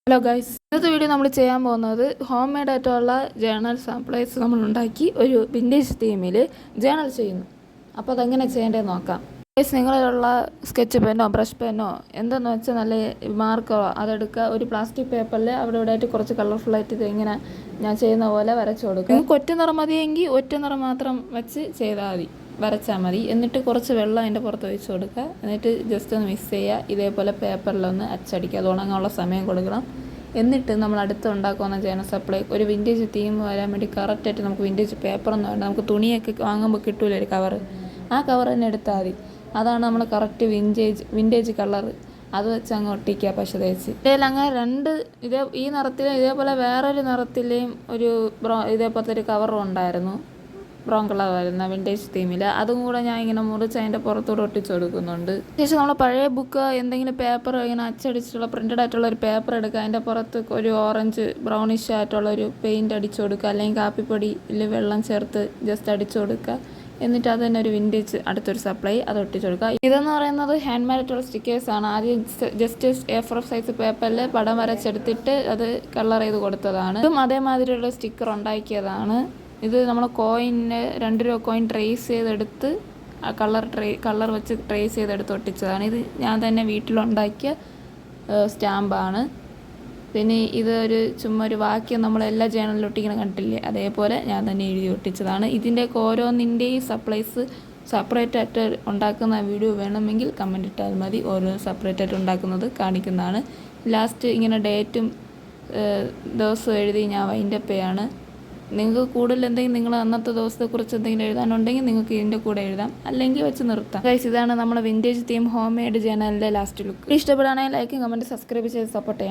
Hello guys, ഇന്നത്തെ video നമ്മൾ ചെയ്യാൻ പോകുന്നത് ഹോം മെയ്ഡ് ആയിട്ടുള്ള ജേണൽ സാമ്പിളേഴ്സ് നമ്മൾ ഉണ്ടാക്കി ഒരു വിൻറ്റേജ് തീമിൽ ജേണൽ ചെയ്യുന്നു. അപ്പോൾ അതെങ്ങനെ ചെയ്യേണ്ടതെന്ന് നോക്കാം. ഗൈസ്, നിങ്ങളിലുള്ള സ്കെച്ച് പെന്നോ ബ്രഷ് പെന്നോ എന്തെന്ന് വെച്ചാൽ നല്ല മാർക്കോ അതെടുക്കുക. ഒരു പ്ലാസ്റ്റിക് പേപ്പറിൽ അവിടെ ഇവിടെ ആയിട്ട് കുറച്ച് കളർഫുള്ളായിട്ട് ഇത് ഇങ്ങനെ ഞാൻ ചെയ്യുന്ന പോലെ വരച്ചു കൊടുക്കുക. നിങ്ങൾക്ക് ഒറ്റ നിറം മതിയെങ്കിൽ ഒറ്റ നിറം മാത്രം വെച്ച് ചെയ്താൽ മതി, വരച്ചാൽ മതി. എന്നിട്ട് കുറച്ച് വെള്ളം അതിൻ്റെ പുറത്ത് ഒഴിച്ച് കൊടുക്കുക. എന്നിട്ട് ജസ്റ്റ് ഒന്ന് മിക്സ് ചെയ്യുക. ഇതേപോലെ പേപ്പറിലൊന്ന് അച്ചടിക്കുക. അത് ഉണങ്ങാനുള്ള സമയം കൊടുക്കണം. എന്നിട്ട് നമ്മൾ അടുത്ത് ഉണ്ടാക്കുന്ന ജേണൽ സപ്ലൈ ഒരു വിൻറ്റേജ് തീം വരാൻ വേണ്ടി കറക്റ്റായിട്ട് നമുക്ക് വിൻറ്റേജ് പേപ്പറൊന്നും വേണ്ട. നമുക്ക് തുണിയൊക്കെ വാങ്ങുമ്പോൾ കിട്ടൂല ഒരു കവർ, ആ കവർ തന്നെ എടുത്താൽ മതി. അതാണ് നമ്മൾ കറക്റ്റ് വിൻറ്റേജ് കളർ. അത് വെച്ച് അങ്ങ് ഒട്ടിക്കുക പശ തേച്ച്. ഇതിൽ അങ്ങനെ ഈ നിറത്തിലും ഇതേപോലെ വേറൊരു നിറത്തിലെയും ഇതേപോലത്തെ ഒരു കവറും ഉണ്ടായിരുന്നു, ബ്രൗൺ കളർ വരുന്ന വിൻറ്റേജ് തീമിൽ. അതും കൂടെ ഞാൻ ഇങ്ങനെ മുറിച്ച് അതിൻ്റെ പുറത്തൂടെ ഒട്ടിച്ച് കൊടുക്കുന്നുണ്ട്. ശേഷം നമ്മൾ പഴയ ബുക്ക് എന്തെങ്കിലും പേപ്പർ ഇങ്ങനെ അച്ചടിച്ചിട്ടുള്ള പ്രിൻ്റഡ് ആയിട്ടുള്ള ഒരു പേപ്പർ എടുക്കുക. അതിൻ്റെ പുറത്ത് ഒരു ഓറഞ്ച് ബ്രൗണിഷ് ആയിട്ടുള്ള ഒരു പെയിൻറ്റ് അടിച്ചു കൊടുക്കുക, അല്ലെങ്കിൽ കാപ്പിപ്പൊടിയിൽ വെള്ളം ചേർത്ത് ജസ്റ്റ് അടിച്ചു കൊടുക്കുക. എന്നിട്ട് അത് തന്നെ ഒരു വിൻറ്റേജ് അടുത്തൊരു സപ്ലൈ അത് ഒട്ടിച്ചു കൊടുക്കുക. ഇതെന്ന് പറയുന്നത് ഹാൻഡ് മെയ്ഡ് ആയിട്ടുള്ള സ്റ്റിക്കേഴ്സാണ്. ആദ്യം ജസ്റ്റ് A4 സൈസ് പേപ്പറിൽ പടം വരച്ചെടുത്തിട്ട് അത് കളർ ചെയ്ത് കൊടുത്തതാണ്. ഇതും അതേമാതിരിയുള്ള സ്റ്റിക്കർ ഉണ്ടാക്കിയതാണ്. ഇത് നമ്മൾ കോയിന് 2 രൂപ കോയിൻ ട്രേസ് ചെയ്തെടുത്ത് ആ കളർ വെച്ച് ട്രേസ് ചെയ്തെടുത്ത് ഒട്ടിച്ചതാണ്. ഇത് ഞാൻ തന്നെ വീട്ടിലുണ്ടാക്കിയ സ്റ്റാമ്പാണ്. പിന്നെ ഇത് ചുമ്മാ ഒരു വാക്യം നമ്മളെല്ലാ ജേണലിലും ഒട്ടിക്കണം കണ്ടില്ലേ, അതേപോലെ ഞാൻ തന്നെ എഴുതി ഒട്ടിച്ചതാണ്. ഇതിൻ്റെയൊക്കെ ഓരോന്നിൻ്റെയും സപ്ലൈസ് സെപ്പറേറ്റ് ആയിട്ട് ഉണ്ടാക്കുന്ന വീഡിയോ വേണമെങ്കിൽ കമൻറ്റ് ഇട്ടാൽ മതി. ഓരോ സെപ്പറേറ്റ് ആയിട്ട് ഉണ്ടാക്കുന്നത് കാണിക്കുന്നതാണ്. ലാസ്റ്റ് ഇങ്ങനെ ഡേറ്റും ദിവസവും എഴുതി ഞാൻ വൈൻഡപ്പ് ചെയ്യാണ്. നിങ്ങൾക്ക് കൂടുതൽ എന്തെങ്കിലും നിങ്ങൾ അന്നത്തെ ദിവസത്തെക്കുറിച്ച് എന്തെങ്കിലും എഴുതാനുണ്ടെങ്കിൽ നിങ്ങൾക്ക് ഇതിൻ്റെ കൂടെ എഴുതാം, അല്ലെങ്കിൽ വെച്ച് നിർത്താം. ഗൈസ്, ഇതാണ് നമ്മുടെ വിൻറ്റേജ് തീം ഹോം മെയ്ഡ് ജേണലിൻ്റെ ലാസ്റ്റ് ലുക്ക്. ഇഷ്ടപ്പെടുകയാണെങ്കിൽ ലൈക്കും കമൻറ്റ് സബ്സ്ക്രൈബ് ചെയ്ത് സപ്പോർട്ട് ചെയ്യണം.